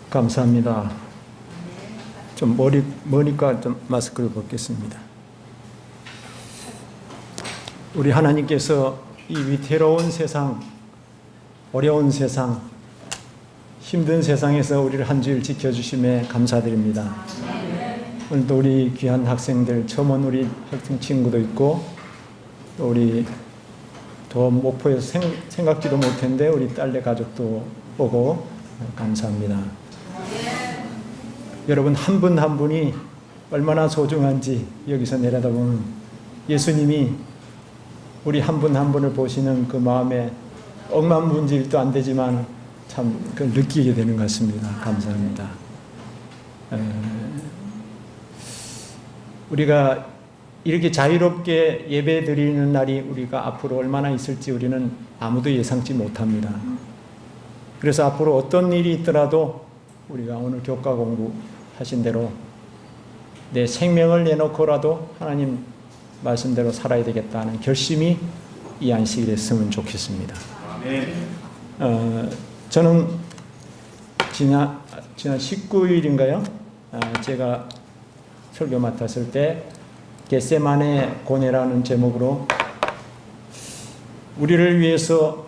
감사합니다. 좀 머니까 좀 마스크를 벗겠습니다. 우리 하나님께서 이 위태로운 세상, 어려운 세상, 힘든 세상에서 우리를 한 주일 지켜주심에 감사드립니다. 오늘도 우리 귀한 학생들, 처음 온 우리 학생 친구도 있고, 또 우리 더 목포에서 생각지도 못했는데 우리 딸네 가족도 오고 감사합니다. 여러분 한 분 한 분이 얼마나 소중한지 여기서 내려다보면 예수님이 우리 한 분 한 분을 보시는 그 마음에 억만문질도 안 되지만 참 그걸 느끼게 되는 것 같습니다. 감사합니다. 우리가 이렇게 자유롭게 예배 드리는 날이 우리가 앞으로 얼마나 있을지 우리는 아무도 예상치 못합니다. 그래서 앞으로 어떤 일이 있더라도 우리가 오늘 교과 공부하신 대로 내 생명을 내놓고라도 하나님 말씀대로 살아야 되겠다는 결심이 이 안식이 됐으면 좋겠습니다. 저는 지난 19일인가요? 제가 설교 맡았을 때 겟세마네 고뇌라는 제목으로 우리를 위해서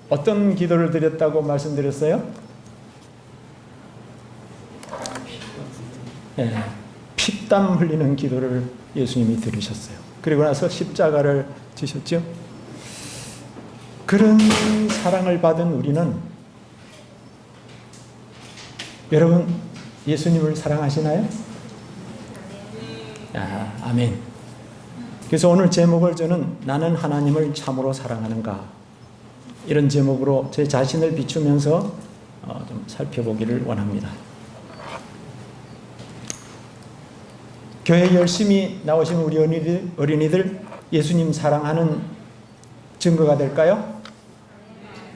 어떤 기도를 드렸다고 말씀드렸어요? 네, 피땀 흘리는 기도를 예수님이 들으셨어요. 그리고 나서 십자가를 지셨죠. 그런 사랑을 받은 우리는 여러분 예수님을 사랑하시나요? 아멘. 그래서 오늘 제목을 저는 나는 하나님을 참으로 사랑하는가 이런 제목으로 제 자신을 비추면서 좀 살펴보기를 원합니다. 교회 열심히 나오신 우리 어린이들 예수님 사랑하는 증거가 될까요?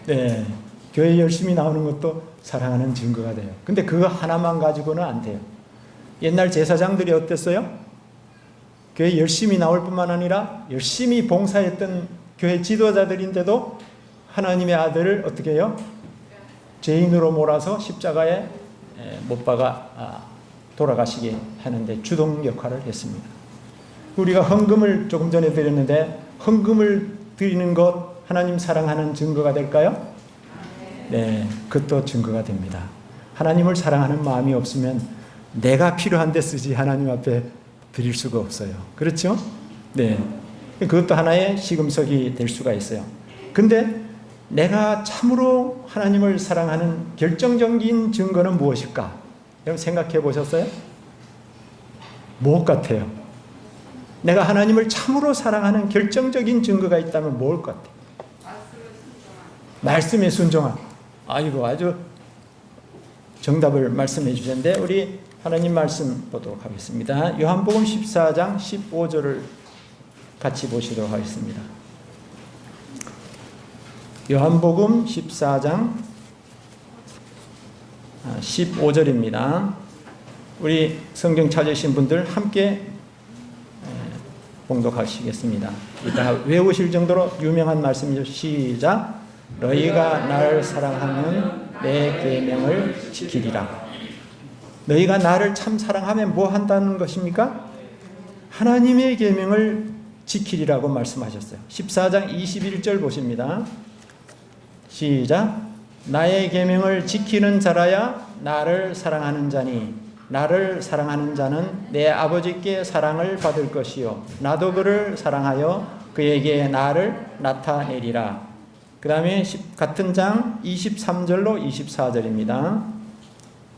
네, 교회 열심히 나오는 것도 사랑하는 증거가 돼요. 근데 그거 하나만 가지고는 안 돼요. 옛날 제사장들이 어땠어요? 교회 열심히 나올 뿐만 아니라 열심히 봉사했던 교회 지도자들인데도 하나님의 아들을 어떻게 해요? 죄인으로 몰아서 십자가에 못 박아 돌아가시게 하는데 주동 역할을 했습니다. 우리가 헌금을 조금 전에 드렸는데 헌금을 드리는 것 하나님 사랑하는 증거가 될까요? 네, 그것도 증거가 됩니다. 하나님을 사랑하는 마음이 없으면 내가 필요한 데 쓰지 하나님 앞에 드릴 수가 없어요. 그렇죠? 네, 그것도 하나의 시금석이 될 수가 있어요. 근데 내가 참으로 하나님을 사랑하는 결정적인 증거는 무엇일까? 여러분 생각해 보셨어요? 무엇 같아요? 내가 하나님을 참으로 사랑하는 결정적인 증거가 있다면 무엇 같아요? 말씀에 순종함. 아이고 아주 정답을 말씀해 주셨는데 우리 하나님 말씀 보도록 하겠습니다. 요한복음 14장 15절을 같이 보시도록 하겠습니다. 요한복음 14장 15절입니다. 우리 성경 찾으신 분들 함께 봉독하시겠습니다. 이따 외우실 정도로 유명한 말씀이죠. 시작. 너희가 나를 사랑하면 내 계명을 지키리라. 너희가 나를 참 사랑하면 뭐 한다는 것입니까? 하나님의 계명을 지키리라고 말씀하셨어요. 14장 21절 보십니다. 시작. 나의 계명을 지키는 자라야 나를 사랑하는 자니 나를 사랑하는 자는 내 아버지께 사랑을 받을 것이요 나도 그를 사랑하여 그에게 나를 나타내리라. 그 다음에 같은 장 23절로 24절입니다.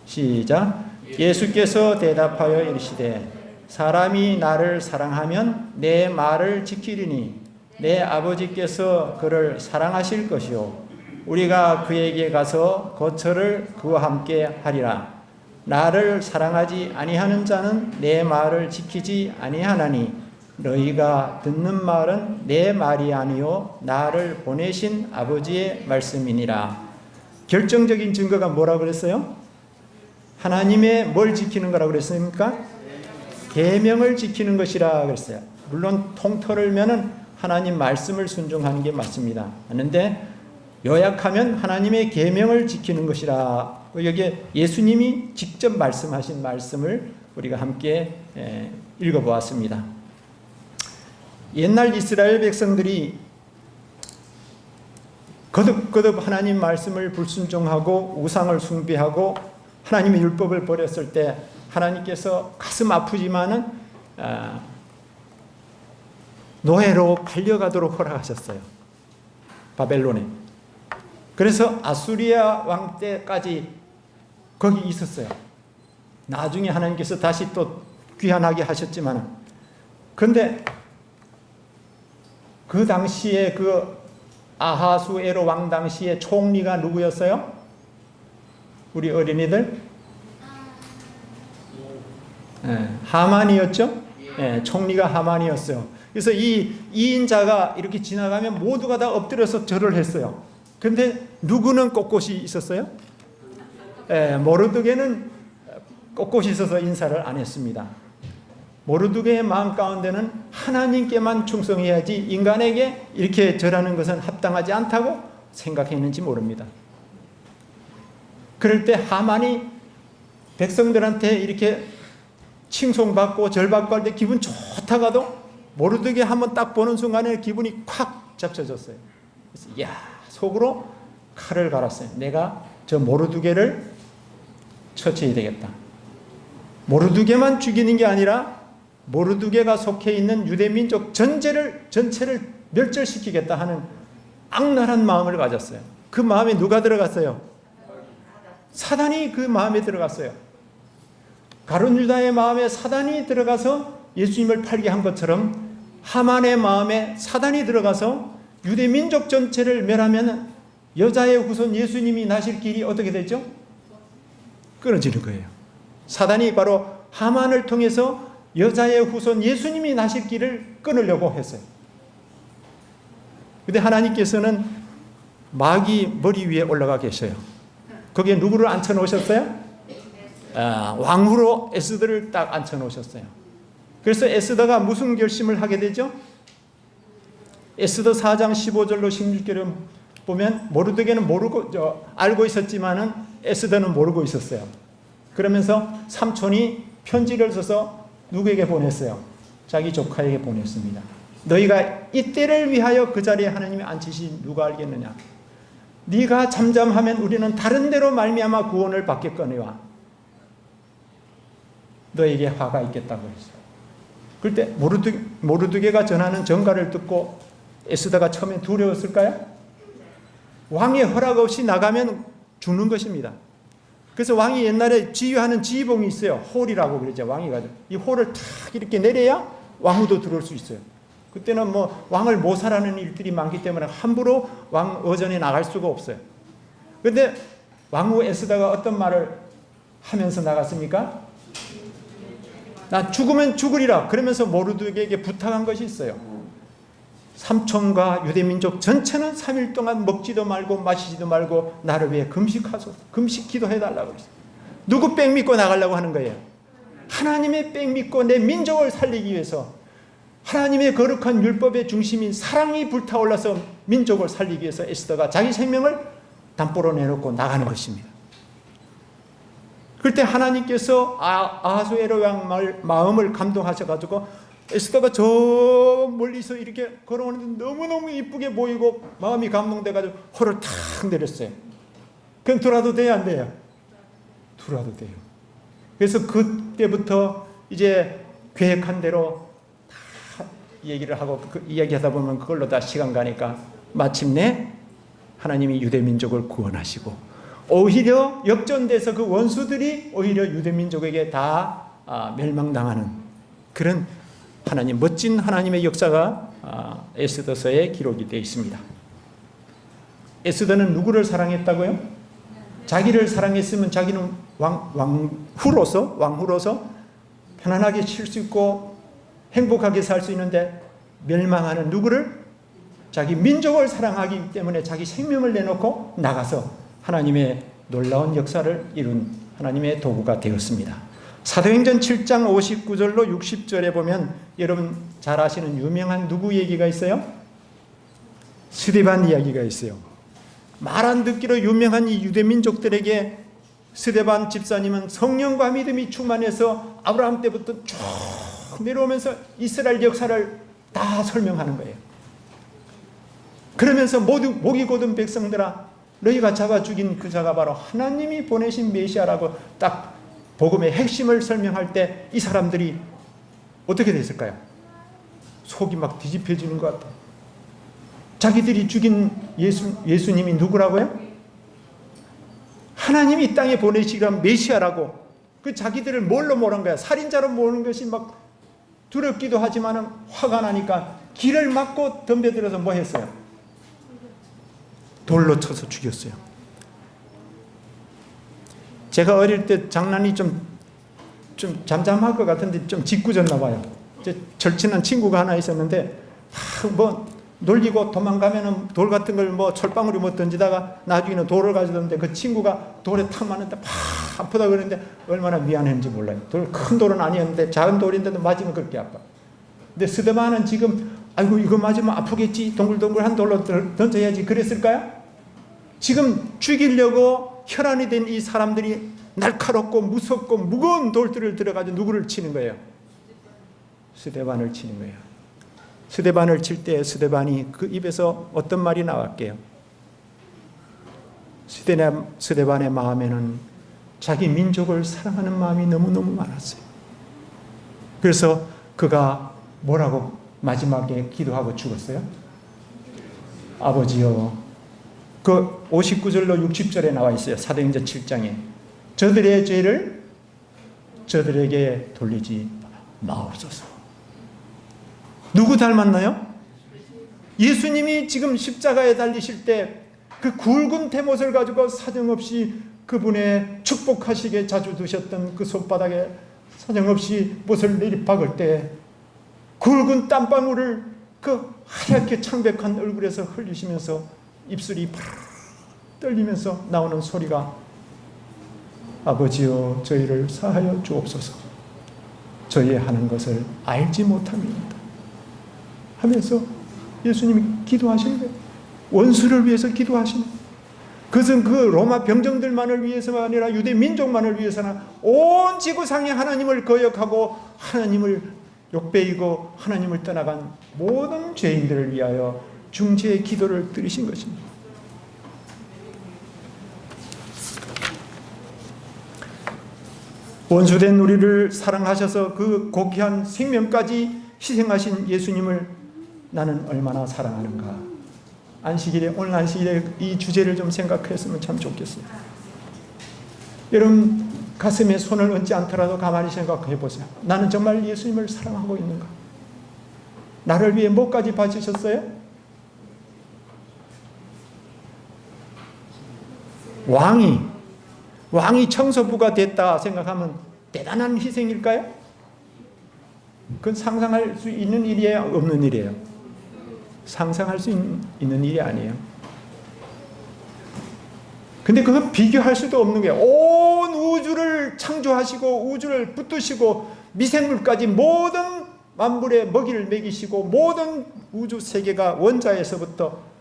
시작. 예수께서 대답하여 이르시되 사람이 나를 사랑하면 내 말을 지키리니 내 아버지께서 그를 사랑하실 것이요 우리가 그에게 가서 거처를 그와 함께 하리라. 나를 사랑하지 아니하는 자는 내 말을 지키지 아니하나니 너희가 듣는 말은 내 말이 아니요 나를 보내신 아버지의 말씀이니라. 결정적인 증거가 뭐라고 그랬어요? 하나님의 뭘 지키는 거라고 그랬습니까? 계명을 지키는 것이라 그랬어요. 물론 통틀으면은 하나님 말씀을 순종하는 게 맞습니다. 그런데 요약하면 하나님의 계명을 지키는 것이라 여기에 예수님이 직접 말씀하신 말씀을 우리가 함께 읽어보았습니다. 옛날 이스라엘 백성들이 거듭거듭 하나님 말씀을 불순종하고 우상을 숭배하고 하나님의 율법을 버렸을 때 하나님께서 가슴 아프지만은 노예로 팔려가도록 허락하셨어요. 바벨론에. 그래서 아수리아 왕 때까지 거기 있었어요. 나중에 하나님께서 다시 또 귀환하게 하셨지만, 그런데 그 당시에 그 아하수에로 왕 당시에 총리가 누구였어요? 우리 어린이들? 하만이었죠? 총리가 하만이었어요. 그래서 이 2인자가 이렇게 지나가면 모두가 다 엎드려서 절을 했어요. 그런데 누구는 꼿꼿이 있었어요? 모르드게는 꼿꼿이 있어서 인사를 안 했습니다. 모르드게의 마음 가운데는 하나님께만 충성해야지 인간에게 이렇게 절하는 것은 합당하지 않다고 생각했는지 모릅니다. 그럴 때 하만이 백성들한테 이렇게 칭송받고 절받고 할 때 기분 좋다가도 모르드게 한번 딱 보는 순간에 기분이 콱 잡쳐졌어요. 그래서 이야, 속으로 칼을 갈았어요. 내가 저 모르드게를 처치해야 되겠다. 모르드게만 죽이는 게 아니라 모르드게가 속해 있는 유대민족 전체를 멸절시키겠다 하는 악랄한 마음을 가졌어요. 그 마음에 누가 들어갔어요? 사단이 그 마음에 들어갔어요. 가룟 유다의 마음에 사단이 들어가서 예수님을 팔게 한 것처럼 하만의 마음에 사단이 들어가서 유대민족 전체를 멸하면 여자의 후손 예수님이 나실 길이 어떻게 되죠? 끊어지는 거예요. 사단이 바로 하만을 통해서 여자의 후손 예수님이 나실 길을 끊으려고 했어요. 그런데 하나님께서는 마귀 머리 위에 올라가 계셔요. 거기에 누구를 앉혀 놓으셨어요? 왕후로 에스더를 딱 앉혀 놓으셨어요. 그래서 에스더가 무슨 결심을 하게 되죠? 에스더 4장 15절로 16절을 보면 모르드게는 알고 있었지만은 에스더는 모르고 있었어요. 그러면서 삼촌이 편지를 써서 누구에게 보냈어요? 자기 조카에게 보냈습니다. 너희가 이때를 위하여 그 자리에 하나님이 앉히신 누가 알겠느냐? 네가 잠잠하면 우리는 다른 데로 말미암아 구원을 받겠거니와 너에게 화가 있겠다고 했어요. 그럴 때 모르드게가 전하는 전가를 듣고 에스더가 처음에 두려웠을까요? 왕의 허락 없이 나가면 죽는 것입니다. 그래서 왕이 옛날에 지휘하는 지휘봉이 있어요. 홀이라고 그러죠. 왕이 가지고 이 홀을 탁 이렇게 내려야 왕후도 들어올 수 있어요. 그때는 뭐 왕을 모살하는 일들이 많기 때문에 함부로 왕 어전에 나갈 수가 없어요. 그런데 왕후 에스더가 어떤 말을 하면서 나갔습니까? 나 죽으면 죽으리라. 그러면서 모르드게에게 부탁한 것이 있어요. 삼촌과 유대민족 전체는 3일 동안 먹지도 말고 마시지도 말고 나를 위해 금식하소서. 금식 기도해달라고 했어요. 누구 백 믿고 나가려고 하는 거예요? 하나님의 백 믿고 내 민족을 살리기 위해서, 하나님의 거룩한 율법의 중심인 사랑이 불타올라서 민족을 살리기 위해서 에스더가 자기 생명을 담보로 내놓고 나가는 것입니다. 그때 하나님께서 아하수에로 왕 마음을 감동하셔가지고 에스더가 저 멀리서 이렇게 걸어오는데 너무너무 이쁘게 보이고 마음이 감동돼가지고 홀을 탁 내렸어요. 그럼 들어와도 돼요, 안 돼요? 들어와도 돼요. 그래서 그때부터 이제 계획한 대로 다 얘기를 하고 이야기하다 보면 그걸로 다 시간 가니까 마침내 하나님이 유대민족을 구원하시고 오히려 역전돼서 그 원수들이 오히려 유대민족에게 다 멸망당하는 그런 하나님, 멋진 하나님의 역사가 에스더서에 기록이 되어 있습니다. 에스더는 누구를 사랑했다고요? 자기를 사랑했으면 자기는 왕후로서 편안하게 쉴 수 있고 행복하게 살 수 있는데 멸망하는 누구를? 자기 민족을 사랑하기 때문에 자기 생명을 내놓고 나가서 하나님의 놀라운 역사를 이룬 하나님의 도구가 되었습니다. 사도행전 7장 59절로 60절에 보면 여러분 잘 아시는 유명한 누구 얘기가 있어요? 스데반 이야기가 있어요. 말 안 듣기로 유명한 이 유대민족들에게 스데반 집사님은 성령과 믿음이 충만해서 아브라함 때부터 쭉 내려오면서 이스라엘 역사를 다 설명하는 거예요. 그러면서 모두 목이 곧은 백성들아, 너희가 잡아 죽인 그 자가 바로 하나님이 보내신 메시아라고 딱 복음의 핵심을 설명할 때 이 사람들이 어떻게 됐을까요? 속이 막 뒤집혀지는 것 같아요. 자기들이 죽인 예수님이 누구라고요? 하나님이 이 땅에 보내시던 메시아라고. 그 자기들을 뭘로 모른 거야? 살인자로 모르는 것이 막 두렵기도 하지만 화가 나니까 길을 막고 덤벼들어서 뭐 했어요? 돌로 쳐서 죽였어요. 제가 어릴 때 장난이 좀 잠잠할 것 같은데 좀 짓궂었나 봐요. 절친한 친구가 하나 있었는데 뭐 놀리고 도망가면은 돌 같은 걸 뭐 철방울이 뭐 던지다가 나중에는 돌을 가져오는데 그 친구가 돌에 탁 맞는데 팍 아프다 그러는데 얼마나 미안했는지 몰라요. 큰 돌은 아니었는데 작은 돌인데도 맞으면 그렇게 아파. 근데 스데반은 지금 아이고 이거 맞으면 아프겠지, 동글동글한 돌로 던져야지 그랬을까요? 지금 죽이려고 혈안이 된 이 사람들이 날카롭고 무섭고 무거운 돌들을 들어가지고 누구를 치는 거예요? 스데반을 치는 거예요. 스데반을 칠 때 스데반이 그 입에서 어떤 말이 나왔게요? 스데반의 마음에는 자기 민족을 사랑하는 마음이 너무너무 많았어요. 그래서 그가 뭐라고 마지막에 기도하고 죽었어요? 아버지여, 그 59절로 60절에 나와 있어요. 사도행전 7장에 저들의 죄를 저들에게 돌리지 마옵소서. 누구 닮았나요? 예수님이 지금 십자가에 달리실 때 그 굵은 대못을 가지고 사정없이 그분의 축복하시게 자주 두셨던 그 손바닥에 사정없이 못을 내리박을 때 굵은 땀방울을 그 하얗게 창백한 얼굴에서 흘리시면서 입술이 파르르 떨리면서 나오는 소리가 아버지여 저희를 사하여 주옵소서. 저희 하는 것을 알지 못합니다 하면서 예수님이 기도하시는 거예요. 원수를 위해서 기도하시는 거예요. 그것은 그 로마 병정들만을 위해서가 아니라 유대 민족만을 위해서나 온 지구상에 하나님을 거역하고 하나님을 욕배이고 하나님을 떠나간 모든 죄인들을 위하여 중재의 기도를 드리신 것입니다. 원수된 우리를 사랑하셔서 그 고귀한 생명까지 희생하신 예수님을 나는 얼마나 사랑하는가. 안식일에, 오늘 안식일에 이 주제를 좀 생각했으면 참 좋겠어요. 여러분 가슴에 손을 얹지 않더라도 가만히 생각해 보세요. 나는 정말 예수님을 사랑하고 있는가? 나를 위해 뭐까지 바치셨어요? 왕이 청소부가 됐다 생각하면 대단한 희생일까요? 그건 상상할 수 있는 일이에요? 없는 일이에요? 상상할 수 있는 일이 아니에요. 근데 그거 비교할 수도 없는 게 온 우주를 창조하시고 우주를 붙드시고 미생물까지 모든 만물의 먹이를 먹이시고 모든 우주 세계가 원자에서부터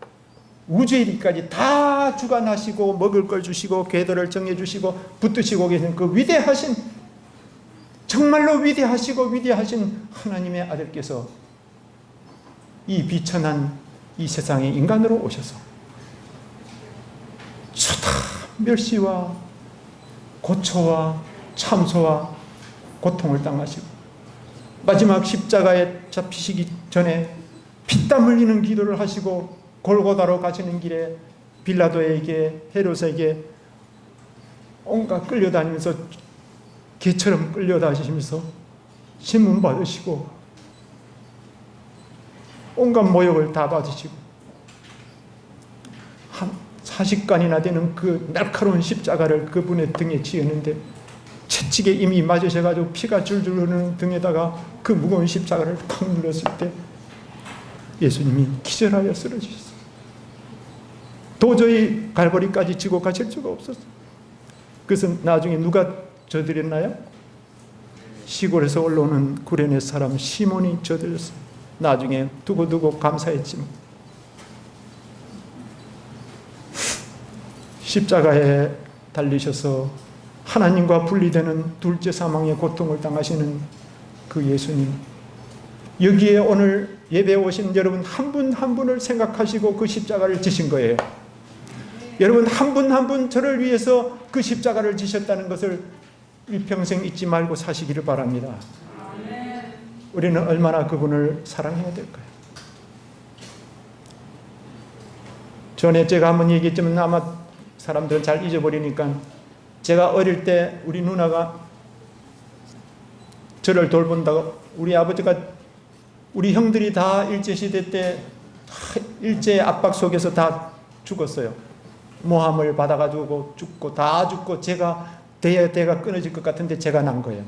우주에 이르기까지 다 주관하시고 먹을 걸 주시고 궤도를 정해주시고 붙드시고 계신 그 위대하신, 정말로 위대하신 하나님의 아들께서 이 비천한 이 세상에 인간으로 오셔서 수다 멸시와 고초와 참소와 고통을 당하시고 마지막 십자가에 잡히시기 전에 피땀 흘리는 기도를 하시고 골고다로 가시는 길에 빌라도에게 헤롯에게 온갖 끌려다니면서 개처럼 끌려다니시면서 신문 받으시고 온갖 모욕을 다 받으시고 한 40간이나 되는 그 날카로운 십자가를 그분의 등에 지었는데 채찍에 이미 맞으셔가지고 피가 줄줄 흐르는 등에다가 그 무거운 십자가를 탁 눌렀을 때 예수님이 기절하여 쓰러지셨어요. 도저히 갈보리까지 지고 가실 수가 없었어요. 그래서 나중에 누가 져드렸나요? 시골에서 올라오는 구레네 사람 시몬이 져드렸어요. 나중에 두고두고 감사했지만 십자가에 달리셔서 하나님과 분리되는 둘째 사망의 고통을 당하시는 그 예수님, 여기에 오늘 예배에 오신 여러분 한 분 한 분을 생각하시고 그 십자가를 지신 거예요. 여러분 한 분 한 분 저를 위해서 그 십자가를 지셨다는 것을 일평생 잊지 말고 사시기를 바랍니다. 우리는 얼마나 그분을 사랑해야 될까요? 전에 제가 한번 얘기했지만 아마 사람들은 잘 잊어버리니까, 제가 어릴 때 우리 누나가 저를 돌본다고, 우리 아버지가, 우리 형들이 다 일제시대 때 일제 압박 속에서 다 죽었어요. 모함을 받아가지고 죽고 다 죽고, 제가 대가 끊어질 것 같은데 제가 난 거예요.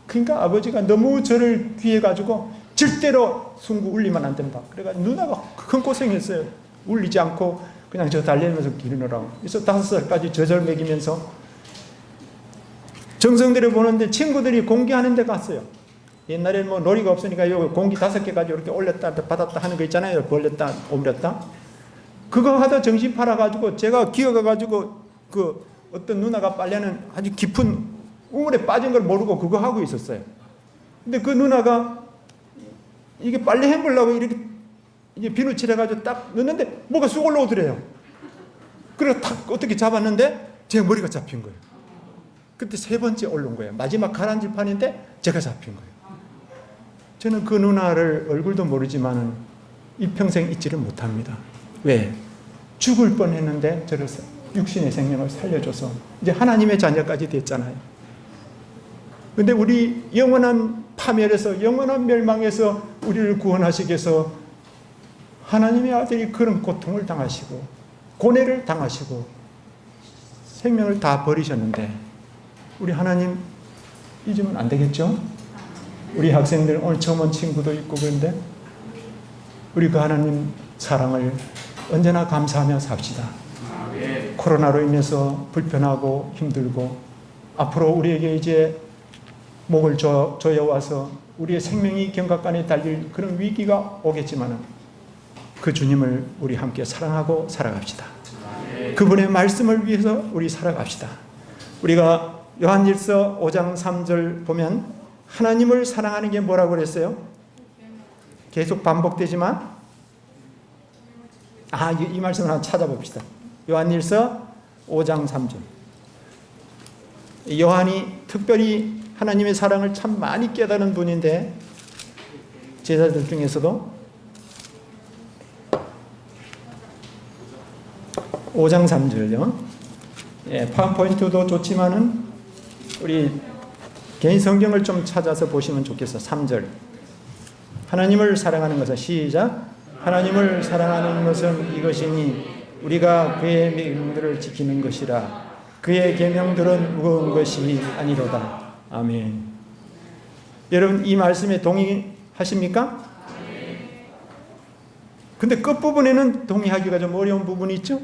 그러니까 아버지가 너무 저를 귀해가지고 절대로 순구 울리면 안 된다. 그래가지고 누나가 큰 고생했어요. 울리지 않고 그냥 저 달리면서 기르느라고. 그래서 5살까지 젖을 먹이면서 정성들을 보는데 친구들이 공기하는 데 갔어요. 옛날에 뭐 놀이가 없으니까 요 공기 5개 가지고 이렇게 올렸다 받았다 하는 거 있잖아요. 벌렸다 오므렸다. 그거 하다 정신 팔아가지고 제가 기어가가지고 그 어떤 누나가 빨래는 아주 깊은 우물에 빠진 걸 모르고 그거 하고 있었어요. 근데 그 누나가 이게 빨래 헹구려고 이렇게 이제 비누칠 해가지고 딱 넣는데 뭐가 쑥 올라오더래요. 그래서 탁 어떻게 잡았는데 제 머리가 잡힌 거예요. 그때 3번째 올라온 거예요. 마지막 가라앉을 판인데 제가 잡힌 거예요. 저는 그 누나를 얼굴도 모르지만은 일평생 잊지를 못합니다. 왜? 죽을 뻔했는데 저를 육신의 생명을 살려줘서 이제 하나님의 자녀까지 됐잖아요. 근데 우리 영원한 파멸에서, 영원한 멸망에서 우리를 구원하시기 위해서 하나님의 아들이 그런 고통을 당하시고 고뇌를 당하시고 생명을 다 버리셨는데 우리 하나님 잊으면 안 되겠죠? 우리 학생들 오늘 처음 온 친구도 있고 그런데 우리 그 하나님 사랑을 언제나 감사하며 삽시다. 코로나로 인해서 불편하고 힘들고 앞으로 우리에게 이제 목을 조여와서 우리의 생명이 경각간에 달릴 그런 위기가 오겠지만 그 주님을 우리 함께 사랑하고 살아갑시다. 그분의 말씀을 위해서 우리 살아갑시다. 우리가 요한일서 5장 3절 보면 하나님을 사랑하는 게 뭐라고 그랬어요? 계속 반복되지만 이 말씀을 한번 찾아봅시다. 요한일서 5장 3절. 요한이 특별히 하나님의 사랑을 참 많이 깨달은 분인데 제자들 중에서도 5장 3절요. 파워포인트도 좋지만은 우리 개인 성경을 좀 찾아서 보시면 좋겠어. 3절. 하나님을 사랑하는 것은 시작. 하나님을 사랑하는 것은 이것이니 우리가 그의 명령들을 지키는 것이라. 그의 계명들은 무거운 것이 아니로다. 아멘. 여러분 이 말씀에 동의하십니까? 근데 끝부분에는 동의하기가 좀 어려운 부분이 있죠?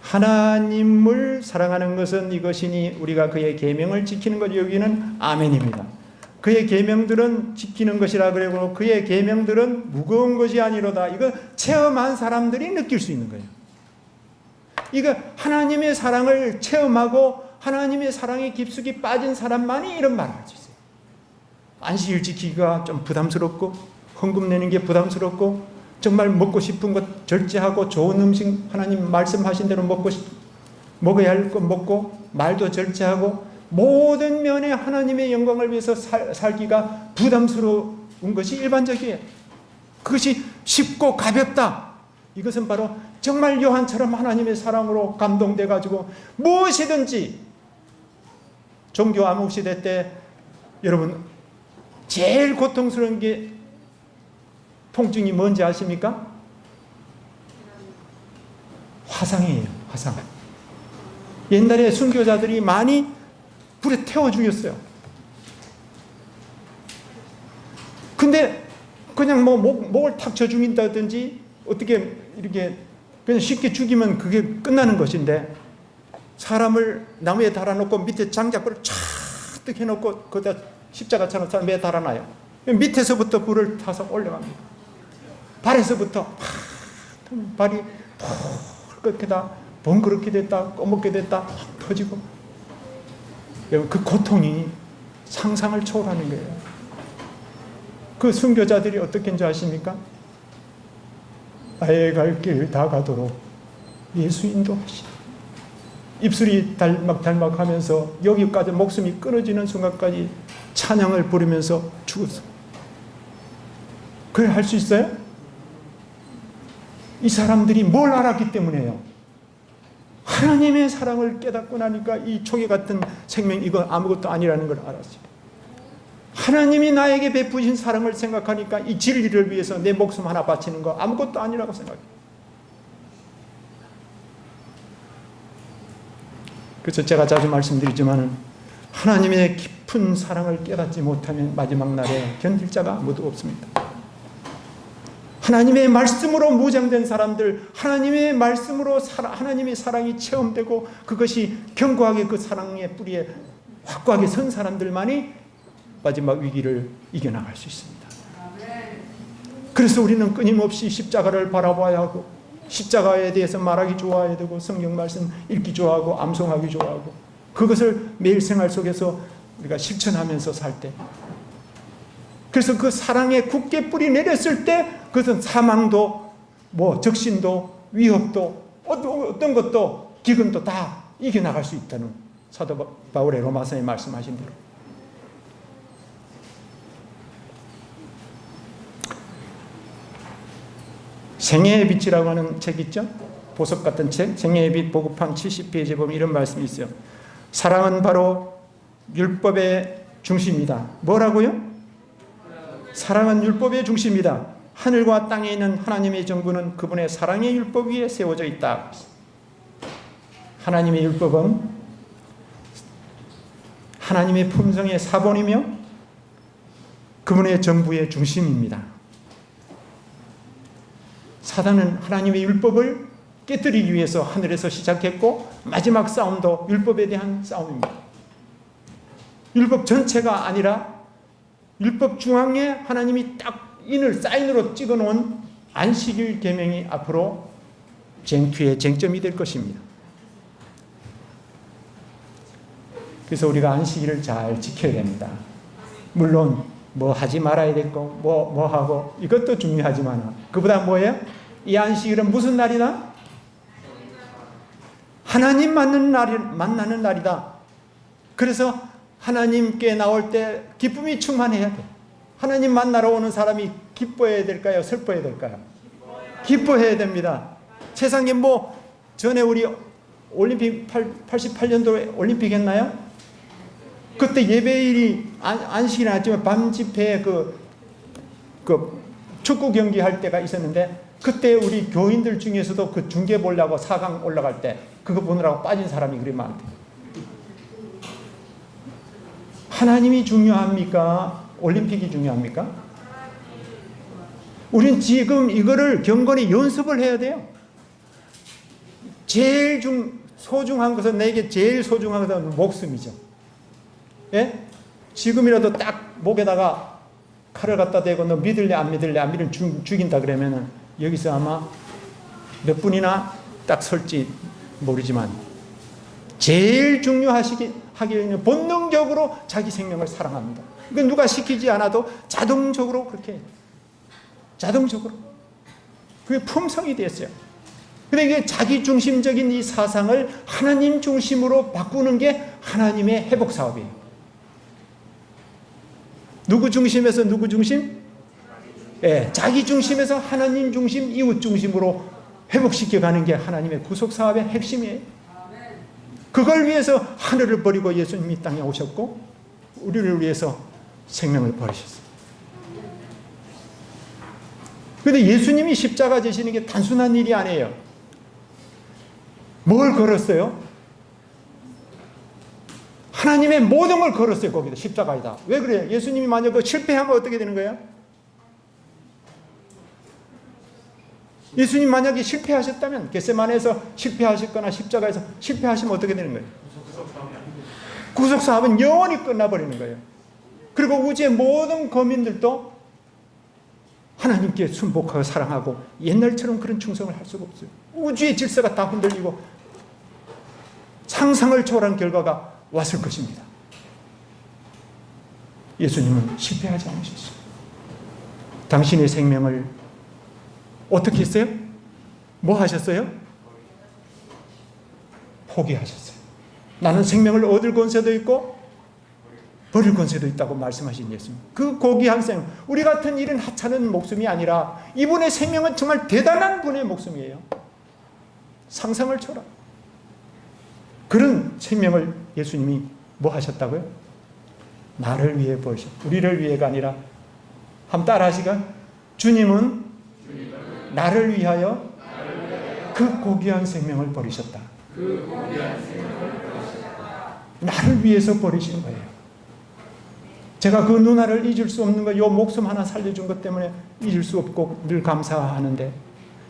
하나님을 사랑하는 것은 이것이니 우리가 그의 계명을 지키는 것. 여기는 아멘입니다. 그의 계명들은 지키는 것이라 그러고 그의 계명들은 무거운 것이 아니로다. 이거 체험한 사람들이 느낄 수 있는 거예요. 이거 하나님의 사랑을 체험하고 하나님의 사랑에 깊숙이 빠진 사람만이 이런 말을 할 수 있어요. 안식일 지키기가 좀 부담스럽고 헌금 내는 게 부담스럽고 정말 먹고 싶은 것 절제하고 좋은 음식 하나님 말씀하신 대로 먹어야 할 것 먹고 말도 절제하고 모든 면에 하나님의 영광을 위해서 살기가 부담스러운 것이 일반적이에요. 그것이 쉽고 가볍다. 이것은 바로 정말 요한처럼 하나님의 사랑으로 감동돼 가지고 무엇이든지 종교 암흑 시대 때 여러분 제일 고통스러운 게 통증이 뭔지 아십니까? 화상이에요. 화상. 옛날에 순교자들이 많이 불에 태워 죽였어요. 근데 그냥 뭐 목을 탁 쳐 죽인다든지 어떻게 이렇게 그냥 쉽게 죽이면 그게 끝나는 것인데 사람을 나무에 달아놓고 밑에 장작불을 촤득 해놓고 거기다 십자가처럼 매에 달아놔요. 밑에서부터 불을 타서 올려갑니다. 발에서부터 발이 푹 끓게다 번거롭게 됐다, 꺼먹게 됐다, 막 터지고. 여러분, 그 고통이 상상을 초월하는 거예요. 그 순교자들이 어떻게 한지 아십니까? 나의 갈 길 다 가도록 예수 인도하시오. 입술이 달막달막 하면서 여기까지 목숨이 끊어지는 순간까지 찬양을 부르면서 죽었어. 그래 할 수 있어요? 이 사람들이 뭘 알았기 때문에요. 하나님의 사랑을 깨닫고 나니까 이 초계 같은 생명 이거 아무것도 아니라는 걸 알았어요. 하나님이 나에게 베푸신 사랑을 생각하니까 이 진리를 위해서 내 목숨 하나 바치는 거 아무것도 아니라고 생각해요. 그래서 제가 자주 말씀드리지만 하나님의 깊은 사랑을 깨닫지 못하면 마지막 날에 견딜 자가 아무도 없습니다. 하나님의 말씀으로 무장된 사람들, 하나님의 말씀으로 하나님의 사랑이 체험되고 그것이 견고하게 그 사랑의 뿌리에 확고하게 선 사람들만이 마지막 위기를 이겨나갈 수 있습니다. 그래서 우리는 끊임없이 십자가를 바라봐야 하고 십자가에 대해서 말하기 좋아해야 되고 성경 말씀 읽기 좋아하고 암송하기 좋아하고 그것을 매일 생활 속에서 우리가 실천하면서 살 때, 그래서 그 사랑에 굳게 뿌리 내렸을 때 그것은 사망도 적신도 위협도 어떤 것도 기근도 다 이겨나갈 수 있다는 사도 바울의 로마서에 말씀하신 대로. 생애의 빛이라고 하는 책 있죠? 보석 같은 책, 생애의 빛 보급판 70페이지에 보면 이런 말씀이 있어요. 사랑은 바로 율법의 중심이다. 뭐라고요? 사랑은 율법의 중심이다. 하늘과 땅에 있는 하나님의 정부는 그분의 사랑의 율법 위에 세워져 있다. 하나님의 율법은 하나님의 품성의 사본이며 그분의 정부의 중심입니다. 사단은 하나님의 율법을 깨뜨리기 위해서 하늘에서 시작했고 마지막 싸움도 율법에 대한 싸움입니다. 율법 전체가 아니라 율법 중앙에 하나님이 딱 사인으로 찍어놓은 안식일 계명이 앞으로 쟁투의 쟁점이 될 것입니다. 그래서 우리가 안식일을 잘 지켜야 됩니다. 물론 뭐 하지 말아야 되고 뭐 하고 이것도 중요하지만 그보다 뭐예요? 이 안식일은 무슨 날이다? 하나님 만나는 날이다. 그래서 하나님께 나올 때 기쁨이 충만해야 돼. 하나님 만나러 오는 사람이 기뻐해야 될까요? 슬퍼해야 될까요? 기뻐해야 됩니다. 세상에 전에 우리 올림픽 88년도에 올림픽 했나요? 그때 예배일이 안식이 나왔지만 밤집회에 그 축구 경기 할 때가 있었는데 그때 우리 교인들 중에서도 그 중계 보려고 4강 올라갈 때 그거 보느라고 빠진 사람이 그리 많대. 하나님이 중요합니까? 올림픽이 중요합니까? 우린 지금 이거를 경건히 연습을 해야 돼요. 제일 소중한 것은 내게 제일 소중한 것은 목숨이죠. 예? 지금이라도 딱 목에다가 칼을 갖다 대고 너 믿을래 안 믿을래 안 믿으면 죽인다 그러면은 여기서 아마 몇 분이나 딱 설지 모르지만 제일 하기에는 본능적으로 자기 생명을 사랑합니다. 그건 누가 시키지 않아도 자동적으로 그렇게 해요. 자동적으로. 그게 품성이 됐어요. 근데 이게 자기중심적인 이 사상을 하나님 중심으로 바꾸는 게 하나님의 회복 사업이에요. 누구 중심에서 누구 중심? 자기 중심에서 하나님 중심, 이웃 중심으로 회복시켜가는 게 하나님의 구속 사업의 핵심이에요. 그걸 위해서 하늘을 버리고 예수님이 땅에 오셨고 우리를 위해서 생명을 버리셨어요. 그런데 예수님이 십자가 지시는 게 단순한 일이 아니에요. 뭘 걸었어요? 하나님의 모든 걸 걸었어요. 거기다 십자가에다. 왜 그래요? 예수님이 만약 실패하면 어떻게 되는 거예요? 예수님 만약에 실패하셨다면 겟세마네에서 실패하셨거나 십자가에서 실패하시면 어떻게 되는 거예요? 구속사업은 영원히 끝나버리는 거예요. 그리고 우주의 모든 거민들도 하나님께 순복하고 사랑하고 옛날처럼 그런 충성을 할 수가 없어요. 우주의 질서가 다 흔들리고 상상을 초월한 결과가 왔을 것입니다. 예수님은 실패하지 않으셨어요. 당신의 생명을 어떻게 했어요? 뭐 하셨어요? 포기하셨어요. 나는 생명을 얻을 권세도 있고 버릴 권세도 있다고 말씀하신 예수님. 그 고귀한 생명, 우리 같은 일은 하찮은 목숨이 아니라 이분의 생명은 정말 대단한 분의 목숨이에요. 상상을 초월한 그런 생명을 예수님이 뭐 하셨다고요? 나를 위해 버리셨다. 우리를 위해가 아니라 한번 따라 하시까? 주님은 나를 위하여 그 고귀한 생명을 버리셨다. 나를 위해서 버리신 거예요. 제가 그 누나를 잊을 수 없는 거, 요 목숨 하나 살려준 것 때문에 잊을 수 없고 늘 감사하는데,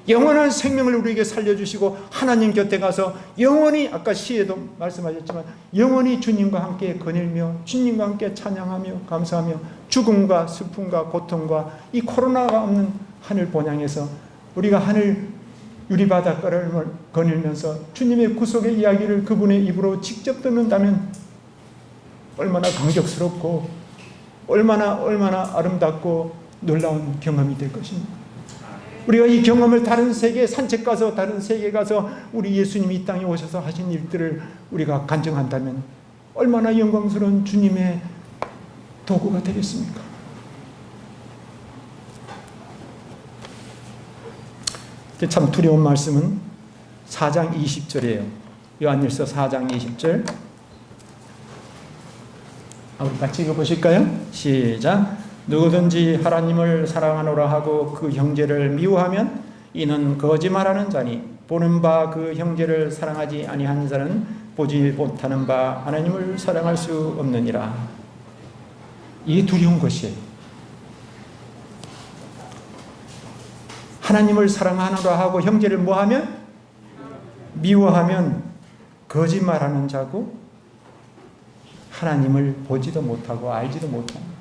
영원한 생명을 우리에게 살려주시고 하나님 곁에 가서 영원히, 아까 시에도 말씀하셨지만 영원히 주님과 함께 거닐며 주님과 함께 찬양하며 감사하며 죽음과 슬픔과 고통과 이 코로나가 없는 하늘 본향에서 우리가 하늘 유리바닷가를 거닐면서 주님의 구속의 이야기를 그분의 입으로 직접 듣는다면 얼마나 감격스럽고 얼마나 아름답고 놀라운 경험이 될 것입니다. 우리가 이 경험을 다른 세계 산책 가서 다른 세계 가서 우리 예수님이 이 땅에 오셔서 하신 일들을 우리가 간증한다면 얼마나 영광스러운 주님의 도구가 되겠습니까? 참 두려운 말씀은 4장 20절이에요. 요한일서 4장 20절. 우리 같이 읽어보실까요? 시작. 누구든지 하나님을 사랑하노라 하고 그 형제를 미워하면 이는 거짓말하는 자니 보는 바 그 형제를 사랑하지 아니한 자는 보지 못하는 바 하나님을 사랑할 수 없느니라. 이게 두려운 것이에요. 하나님을 사랑하노라 하고 형제를 뭐하면? 미워하면 거짓말하는 자고 하나님을 보지도 못하고 알지도 못하는.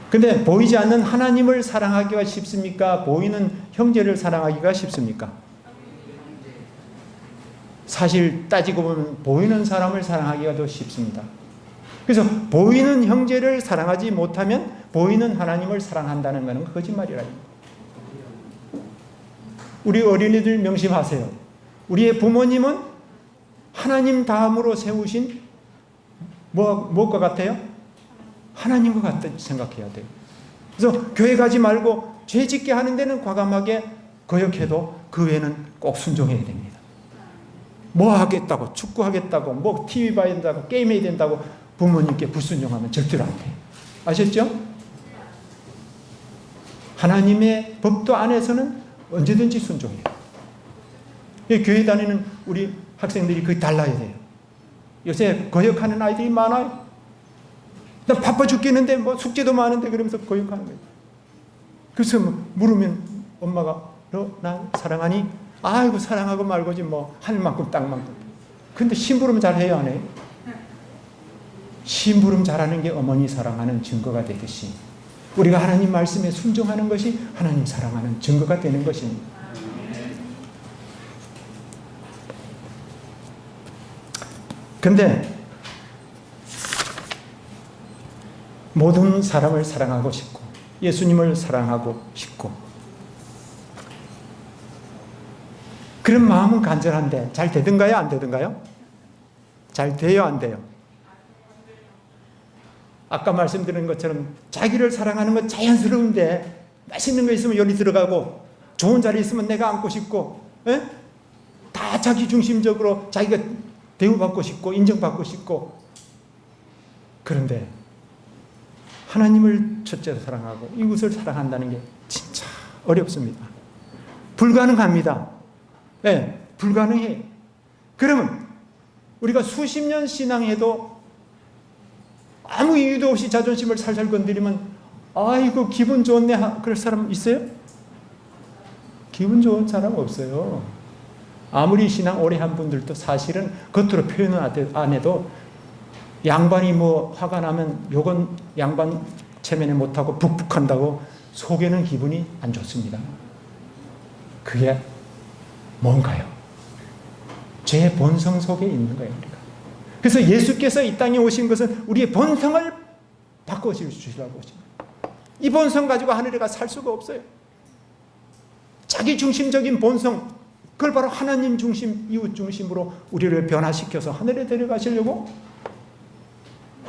근데 보이지 않는 하나님을 사랑하기가 쉽습니까? 보이는 형제를 사랑하기가 쉽습니까? 사실 따지고 보면 보이는 사람을 사랑하기가 더 쉽습니다. 그래서 보이는 형제를 사랑하지 못하면 보이는 하나님을 사랑한다는 것은 거짓말이라는 거예요. 우리 어린이들 명심하세요. 우리의 부모님은 하나님 다음으로 세우신 무엇과 같아요? 하나님과 같다 생각해야 돼요. 그래서 교회 가지 말고 죄 짓게 하는 데는 과감하게 거역해도 그 외에는 꼭 순종해야 됩니다. 뭐 하겠다고, 축구하겠다고, 뭐 TV 봐야 된다고, 게임해야 된다고 부모님께 불순종하면 절대로 안 돼요. 아셨죠? 하나님의 법도 안에서는 언제든지 순종해요. 교회 다니는 우리 학생들이 그게 달라야 돼요. 요새 거역하는 아이들이 많아요. 나 바빠 죽겠는데 뭐 숙제도 많은데 그러면서 거역하는 거예요. 그래서 물으면 엄마가 너 나 사랑하니? 아이고 사랑하고 말고지 뭐 하늘만큼 땅만큼. 근데 심부름 잘해요 안 해요? 심부름 잘하는 게 어머니 사랑하는 증거가 되듯이 우리가 하나님 말씀에 순종하는 것이 하나님 사랑하는 증거가 되는 것입니다. 근데 모든 사람을 사랑하고 싶고 예수님을 사랑하고 싶고 그런 마음은 간절한데 잘 되든가요? 안 되든가요? 잘 돼요? 안 돼요? 아까 말씀드린 것처럼 자기를 사랑하는 건 자연스러운데 맛있는 거 있으면 요리 들어가고 좋은 자리 있으면 내가 앉고 싶고 에? 다 자기 중심적으로 자기가 대우받고 싶고 인정받고 싶고 그런데 하나님을 첫째로 사랑하고 이웃을 사랑한다는 게 진짜 어렵습니다. 불가능합니다. 네, 불가능해. 그러면 우리가 수십 년 신앙해도 아무 이유도 없이 자존심을 살살 건드리면 아이고 기분 좋네 그럴 사람 있어요? 기분 좋은 사람 없어요. 아무리 신앙 오래 한 분들도 사실은 겉으로 표현을 안 해도 양반이 뭐 화가 나면 요건 양반 체면에 못하고 북북한다고 속에는 기분이 안 좋습니다. 그게 뭔가요? 죄의 본성 속에 있는 거예요. 우리가. 그래서 예수께서 이 땅에 오신 것은 우리의 본성을 바꿔주시려고 오신 거예요. 이 본성 가지고 하늘에 가 살 수가 없어요. 자기 중심적인 본성, 그걸 바로 하나님 중심, 이웃 중심으로 우리를 변화시켜서 하늘에 데려가시려고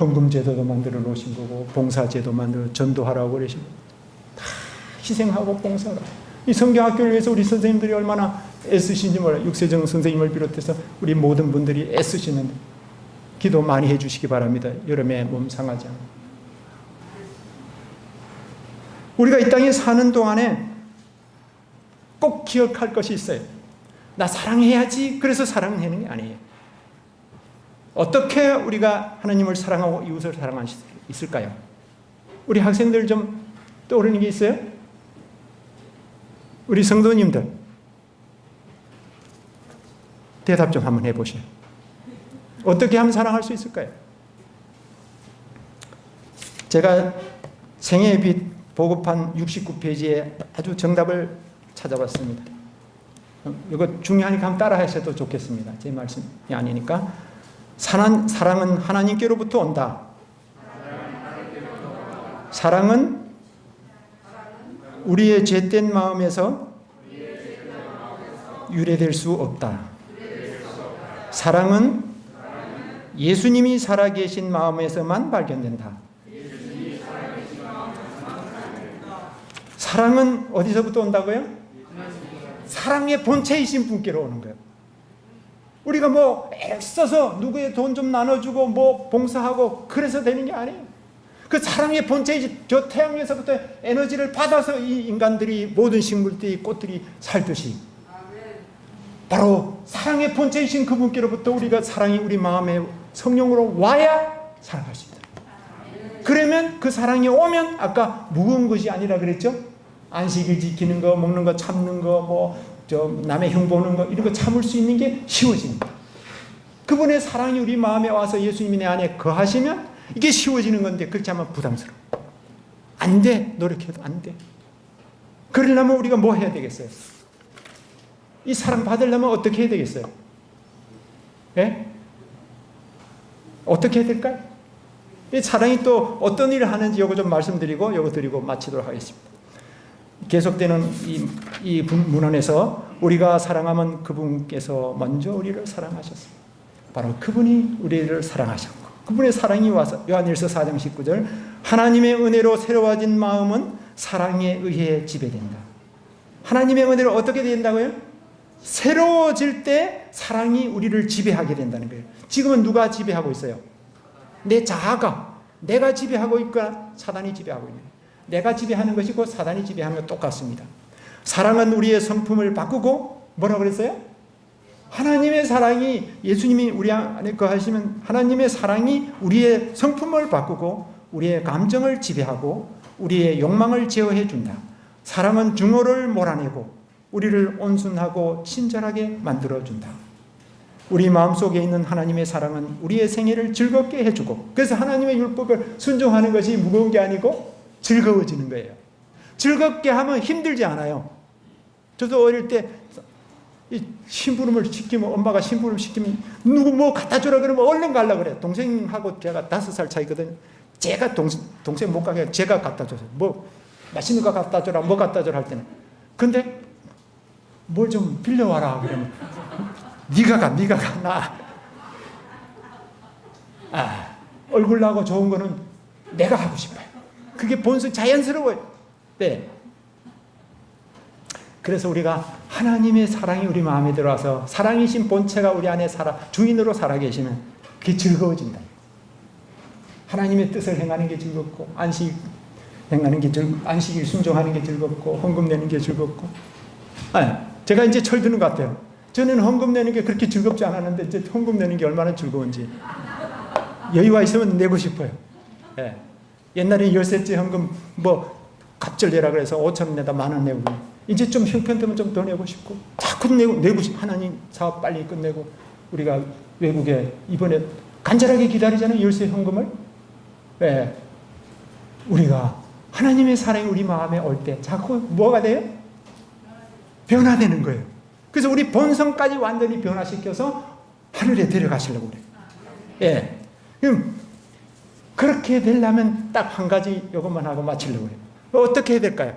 헌금제도도 만들어 놓으신 거고, 봉사제도 만들어 전도하라고 그러시고, 다 희생하고 봉사하고. 이 성경학교를 위해서 우리 선생님들이 얼마나 애쓰신지 몰라요. 육세정 선생님을 비롯해서 우리 모든 분들이 애쓰시는데, 기도 많이 해주시기 바랍니다. 여름에 몸 상하지 않고. 우리가 이 땅에 사는 동안에 꼭 기억할 것이 있어요. 나 사랑해야지, 그래서 사랑하는 게 아니에요. 어떻게 우리가 하나님을 사랑하고 이웃을 사랑할 수 있을까요? 우리 학생들 좀 떠오르는 게 있어요? 우리 성도님들 대답 좀 한번 해보세요. 어떻게 하면 사랑할 수 있을까요? 제가 생애의 빛 보급판 69페이지에 아주 정답을 찾아봤습니다. 이거 중요하니까 한번 따라 하셔도 좋겠습니다. 제 말씀이 아니니까. 사랑은 하나님께로부터 온다. 사랑은 우리의 죄된 마음에서 유래될 수 없다. 사랑은 예수님이 살아계신 마음에서만 발견된다. 사랑은 어디서부터 온다고요? 사랑의 본체이신 분께로 오는 거예요. 우리가 뭐 애써서 누구의 돈 좀 나눠주고 뭐 봉사하고 그래서 되는 게 아니에요. 그 사랑의 본체이신, 저 태양에서부터 에너지를 받아서 이 인간들이, 모든 식물들이, 꽃들이 살듯이 바로 사랑의 본체이신 그분께로부터 우리가 사랑이 우리 마음에 성령으로 와야 사랑할 수 있다. 그러면 그 사랑이 오면 아까 무거운 것이 아니라 그랬죠? 안식일 지키는 거, 먹는 거, 참는 거, 남의 흉 보는 거, 이런 거 참을 수 있는 게 쉬워집니다. 그분의 사랑이 우리 마음에 와서 예수님이 내 안에 거하시면 이게 쉬워지는 건데, 그렇지 않으면 부담스러워. 안 돼. 노력해도 안 돼. 그러려면 우리가 뭐 해야 되겠어요? 이 사랑 받으려면 어떻게 해야 되겠어요? 예? 어떻게 해야 될까요? 이 사랑이 또 어떤 일을 하는지 요거 좀 말씀드리고 요거 드리고 마치도록 하겠습니다. 계속되는 이 문안에서 우리가 사랑하면 그분께서 먼저 우리를 사랑하셨습니다. 바로 그분이 우리를 사랑하셨고, 그분의 사랑이 와서 요한일서 4장 19절 하나님의 은혜로 새로워진 마음은 사랑에 의해 지배된다. 하나님의 은혜로 어떻게 된다고요? 새로워질 때 사랑이 우리를 지배하게 된다는 거예요. 지금은 누가 지배하고 있어요? 내 자아가, 내가 지배하고 있거나 사단이 지배하고 있는 거예요. 내가 지배하는 것이고 사단이 지배하는 것 똑같습니다. 사랑은 우리의 성품을 바꾸고, 뭐라고 그랬어요? 하나님의 사랑이, 예수님이 우리 안에 거하시면 하나님의 사랑이 우리의 성품을 바꾸고 우리의 감정을 지배하고 우리의 욕망을 제어해 준다. 사랑은 증오를 몰아내고 우리를 온순하고 친절하게 만들어준다. 우리 마음속에 있는 하나님의 사랑은 우리의 생애를 즐겁게 해주고, 그래서 하나님의 율법을 순종하는 것이 무거운 게 아니고 즐거워지는 거예요. 즐겁게 하면 힘들지 않아요. 저도 어릴 때 이 심부름을 시키면, 엄마가 심부름 시키면 누구 뭐 갖다 주라 그러면 얼른 가려고 그래요. 동생하고 제가 5살 차이거든요. 제가 동생 못 가게 제가 갖다 줘서, 뭐 맛있는 거 갖다 줘라, 뭐 갖다 줘라 할 때는. 근데 뭘 좀 빌려와라 그러면 네가 가. 얼굴 나고 좋은 거는 내가 하고 싶어요. 그게 본성, 자연스러워요. 네. 그래서 우리가 하나님의 사랑이 우리 마음에 들어와서 사랑이신 본체가 우리 안에 주인으로 살아계시면 그게 즐거워진다. 하나님의 뜻을 행하는 게 즐겁고, 안식일 순종하는 게 즐겁고, 헌금 내는 게 즐겁고. 제가 이제 철드는 것 같아요. 저는 헌금 내는 게 그렇게 즐겁지 않았는데 이제 헌금 내는 게 얼마나 즐거운지. 여유가 있으면 내고 싶어요. 네. 옛날에 열셋째 헌금 갑절 내라 그래서 5,000원 내다 10,000원 내고, 이제 좀 형편되면 좀 더 내고 싶고, 자꾸 내고 싶고, 하나님 사업 빨리 끝내고, 우리가 외국에 이번에 간절하게 기다리잖아요, 열쇠 헌금을. 네. 우리가 하나님의 사랑이 우리 마음에 올 때 자꾸 뭐가 돼요? 변화되는 거예요. 그래서 우리 본성까지 완전히 변화시켜서 하늘에 데려가시려고 그래요. 예. 그럼 그렇게 되려면 딱 한 가지 이것만 하고 마치려고 해요. 어떻게 해야 될까요?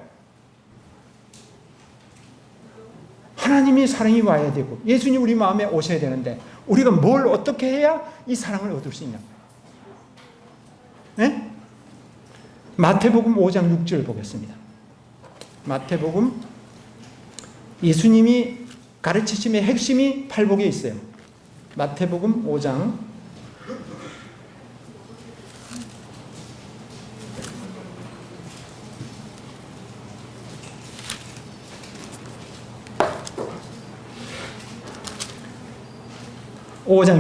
하나님이 사랑이 와야 되고 예수님 우리 마음에 오셔야 되는데 우리가 뭘 어떻게 해야 이 사랑을 얻을 수 있냐? 네? 마태복음 5장 6절 보겠습니다. 마태복음 예수님이 가르치심의 핵심이 팔복에 있어요. 마태복음 5장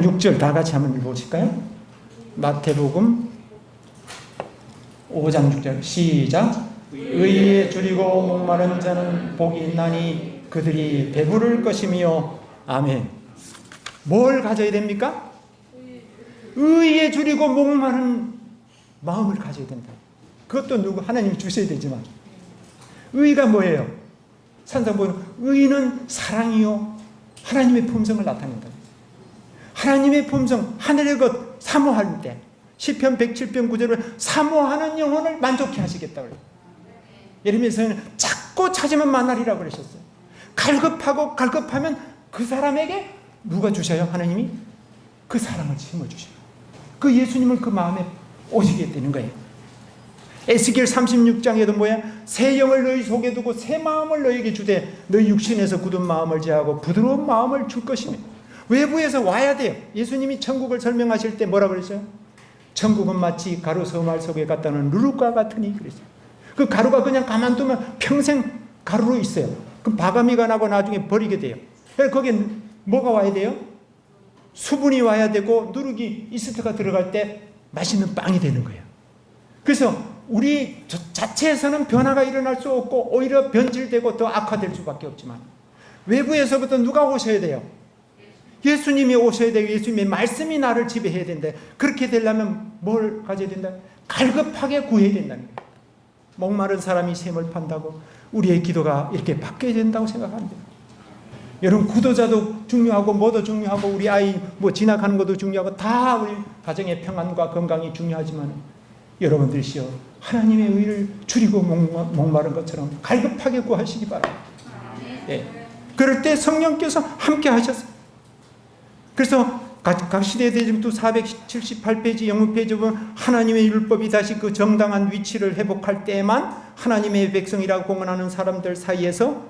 6절 다 같이 한번 읽어보실까요? 마태복음 5장 6절 시작. 의에 줄이고 목마른 자는 복이 있나니 그들이 배부를 것이며. 아멘. 뭘 가져야 됩니까? 의에 줄이고 목마른 마음을 가져야 된다. 그것도 누구 하나님이 주셔야 되지만 의가 뭐예요? 산상보는 의는 사랑이요 하나님의 품성을 나타낸다. 하나님의 품성, 하늘의 것 사모할 때 시편 107편 9절을 사모하는 영혼을 만족해 하시겠다고 그래요. 예레미야서는 찾고 찾으면 만나리라고 그러셨어요. 갈급하고 갈급하면 그 사람에게 누가 주셔요? 하나님이 그 사랑을 심어주셔요. 그 예수님을 그 마음에 오시게 되는 거예요. 에스겔 36장에도 뭐야? 새 영을 너희 속에 두고 새 마음을 너희에게 주되 너희 육신에서 굳은 마음을 제하고 부드러운 마음을 줄 것이며. 외부에서 와야 돼요. 예수님이 천국을 설명하실 때 뭐라 그랬어요? 천국은 마치 가루 서말 속에 갖다 놓은 누룩과 같으니 그랬어요. 그 가루가 그냥 가만두면 평생 가루로 있어요. 그럼 바가미가 나고 나중에 버리게 돼요. 거기에 뭐가 와야 돼요? 수분이 와야 되고 누룩이 이스트가 들어갈 때 맛있는 빵이 되는 거예요. 그래서 우리 자체에서는 변화가 일어날 수 없고 오히려 변질되고 더 악화될 수밖에 없지만 외부에서부터 누가 오셔야 돼요? 예수님이 오셔야 되고 예수님의 말씀이 나를 지배해야 된다. 그렇게 되려면 뭘 가져야 된다? 갈급하게 구해야 된다는 거예요. 목마른 사람이 샘을 판다고 우리의 기도가 이렇게 바뀌어야 된다고 생각합니다. 여러분 구도자도 중요하고 뭐도 중요하고 우리 아이 뭐 지나가는 것도 중요하고 다 우리 가정의 평안과 건강이 중요하지만 여러분들이시여 하나님의 의를 줄이고 목마른 것처럼 갈급하게 구하시기 바랍니다. 네. 그럴 때 성령께서 함께 하셨어요. 그래서 각 시대 대중도 478페이지 영문페이지 보면 하나님의 율법이 다시 그 정당한 위치를 회복할 때에만 하나님의 백성이라고 공언하는 사람들 사이에서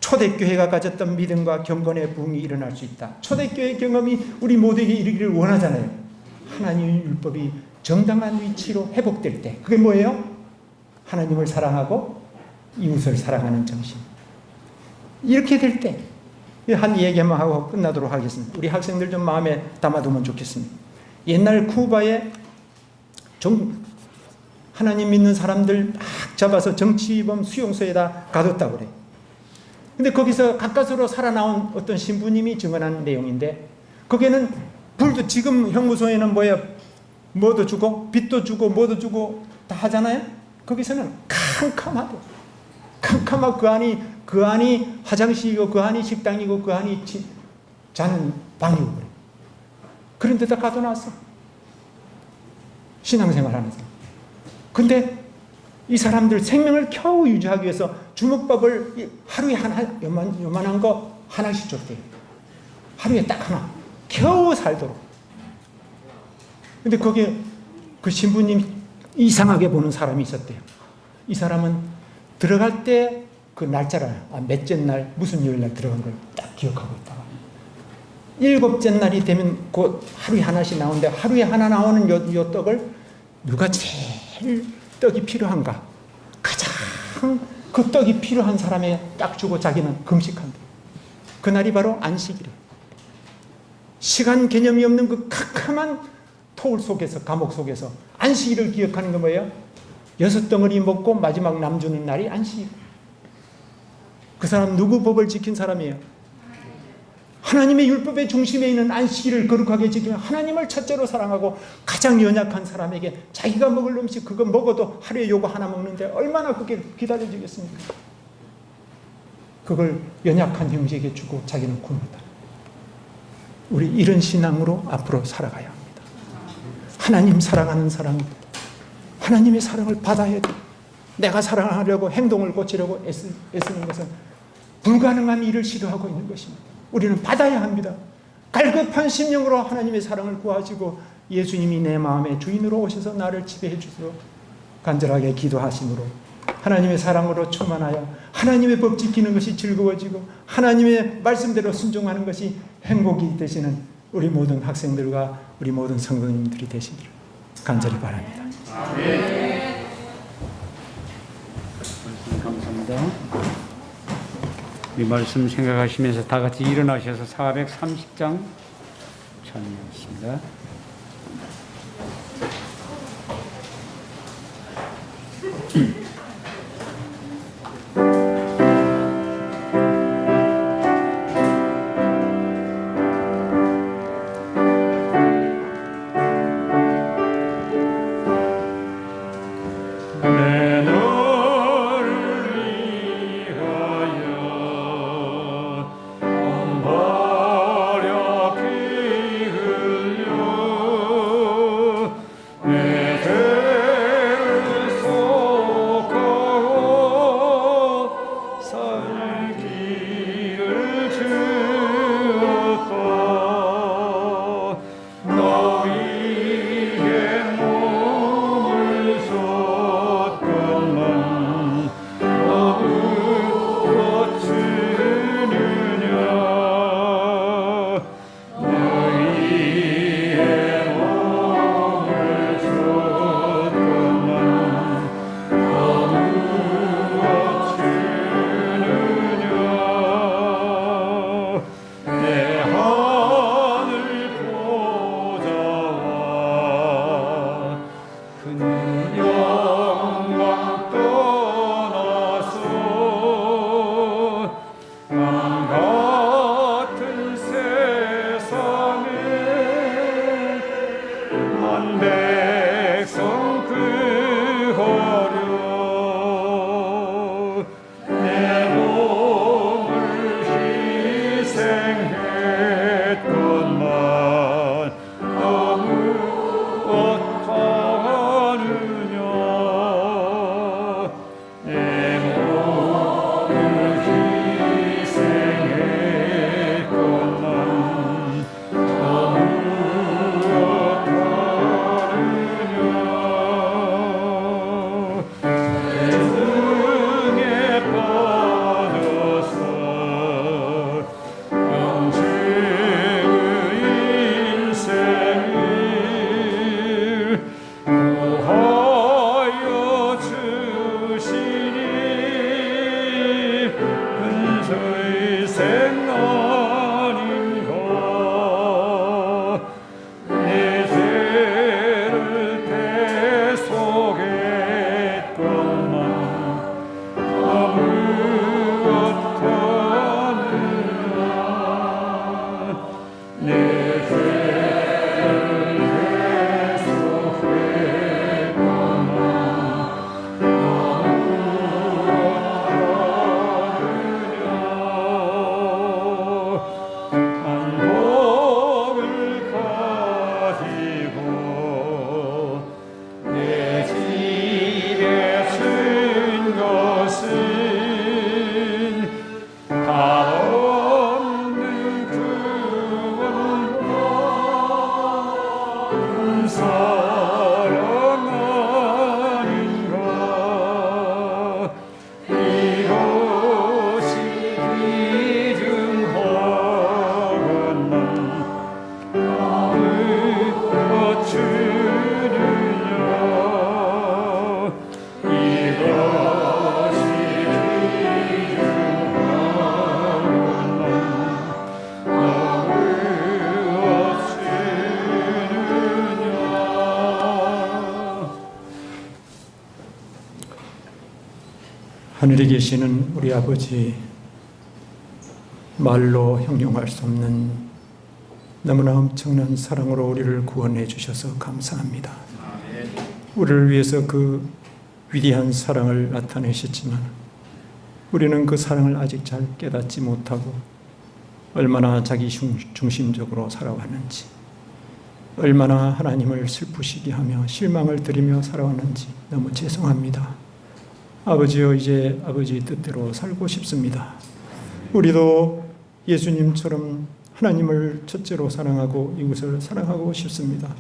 초대교회가 가졌던 믿음과 경건의 부흥이 일어날 수 있다. 초대교회 경험이 우리 모두에게 이르기를 원하잖아요. 하나님의 율법이 정당한 위치로 회복될 때 그게 뭐예요? 하나님을 사랑하고 이웃을 사랑하는 정신. 이렇게 될 때 한 얘기 한번 하고 끝나도록 하겠습니다. 우리 학생들 좀 마음에 담아두면 좋겠습니다. 옛날 쿠바에 하나님 믿는 사람들 막 잡아서 정치범 수용소에다 가뒀다고 그래요. 근데 거기서 가까스로 살아나온 어떤 신부님이 증언한 내용인데 거기에는 불도 지금 형무소에는 뭐야 뭐도 주고 빚도 주고 뭐도 주고 다 하잖아요. 거기서는 캄캄하고 그 안이 화장실이고 그 안이 식당이고 그 안이 자는 방이고 그래. 그런 데다 가둬놨어. 신앙생활 하는 사람. 근데 이 사람들 생명을 겨우 유지하기 위해서 주먹밥을 하루에 하나 요만한 거 하나씩 줬대요. 하루에 딱 하나. 겨우 살도록. 근데 거기에 그 신부님이 이상하게 보는 사람이 있었대요. 이 사람은 들어갈 때 그 날짜를 몇째 날 무슨 요일 날 들어간 걸 딱 기억하고 있다가 7째 날이 되면 그 하루에 하나씩 나오는데 하루에 하나 나오는 요 떡을 누가 제일 떡이 필요한가 가장 그 떡이 필요한 사람에 딱 주고 자기는 금식한다. 그날이 바로 안식이래. 시간 개념이 없는 그 캄캄한 토울 속에서 감옥 속에서 안식일을 기억하는 건 뭐예요? 6덩어리 먹고 마지막 남 주는 날이 안식일. 그 사람 누구 법을 지킨 사람이에요? 하나님의 율법의 중심에 있는 안식일을 거룩하게 지키며 하나님을 첫째로 사랑하고 가장 연약한 사람에게 자기가 먹을 음식 그거 먹어도 하루에 요거 하나 먹는데 얼마나 그게 기다려지겠습니까? 그걸 연약한 형제에게 주고 자기는 굶었다. 우리 이런 신앙으로 앞으로 살아가야 합니다. 하나님 사랑하는 사람, 하나님의 사랑을 받아야 돼. 내가 사랑하려고 행동을 고치려고 애쓰는 것은 불가능한 일을 시도하고 있는 것입니다. 우리는 받아야 합니다. 갈급한 심령으로 하나님의 사랑을 구하시고 예수님이 내 마음의 주인으로 오셔서 나를 지배해 주시도록 간절하게 기도하심으로 하나님의 사랑으로 충만하여 하나님의 법 지키는 것이 즐거워지고 하나님의 말씀대로 순종하는 것이 행복이 되시는 우리 모든 학생들과 우리 모든 성도님들이 되시기를 간절히 바랍니다. 아멘. 감사합니다. 이 말씀 생각하시면서 다 같이 일어나셔서 430장 찬양하십니다. 하늘에 계시는 우리 아버지, 말로 형용할 수 없는 너무나 엄청난 사랑으로 우리를 구원해 주셔서 감사합니다. 우리를 위해서 그 위대한 사랑을 나타내셨지만 우리는 그 사랑을 아직 잘 깨닫지 못하고 얼마나 자기 중심적으로 살아왔는지, 얼마나 하나님을 슬프시게 하며 실망을 드리며 살아왔는지 너무 죄송합니다. 아버지여, 이제 아버지의 뜻대로 살고 싶습니다. 우리도 예수님처럼 하나님을 첫째로 사랑하고 이웃을 사랑하고 싶습니다.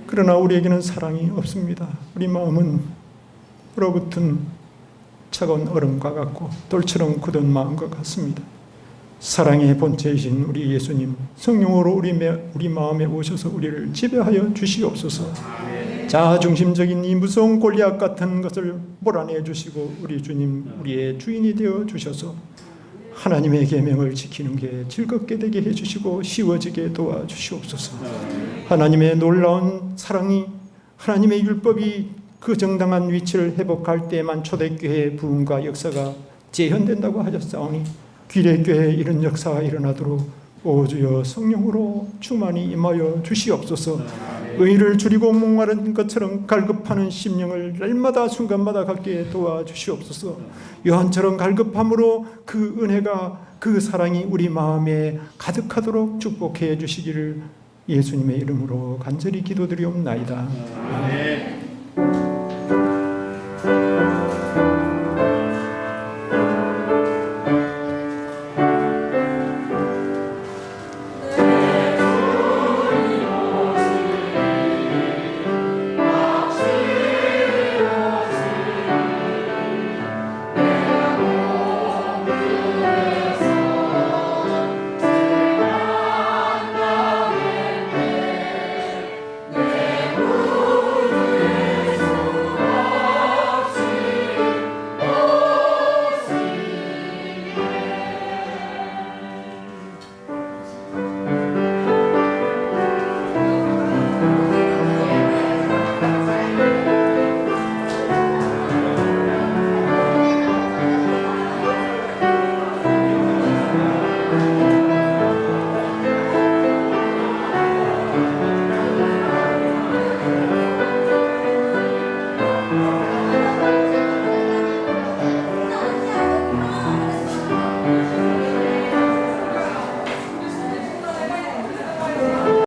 그러나 우리에게는 사랑이 없습니다. 우리 마음은 얼어붙은 차가운 얼음과 같고 돌처럼 굳은 마음과 같습니다. 사랑의 본체이신 우리 예수님, 성령으로 우리 마음에 오셔서 우리를 지배하여 주시옵소서. 자아중심적인 이 무서운 골리앗 같은 것을 몰아내 주시고 우리 주님, 우리의 주인이 되어 주셔서 하나님의 계명을 지키는 게 즐겁게 되게 해주시고 쉬워지게 도와주시옵소서. 하나님의 놀라운 사랑이, 하나님의 율법이 그 정당한 위치를 회복할 때만 초대교회의 부흥과 역사가 재현된다고 하셨사오니 귀례교회에 이런 역사가 일어나도록 오 주여 성령으로 충만히 임하여 주시옵소서. 의를 줄이고 목마른 것처럼 갈급하는 심령을 날마다 순간마다 갖게 도와주시옵소서. 요한처럼 갈급함으로 그 은혜가, 그 사랑이 우리 마음에 가득하도록 축복해 주시기를 예수님의 이름으로 간절히 기도드리옵나이다. 아멘.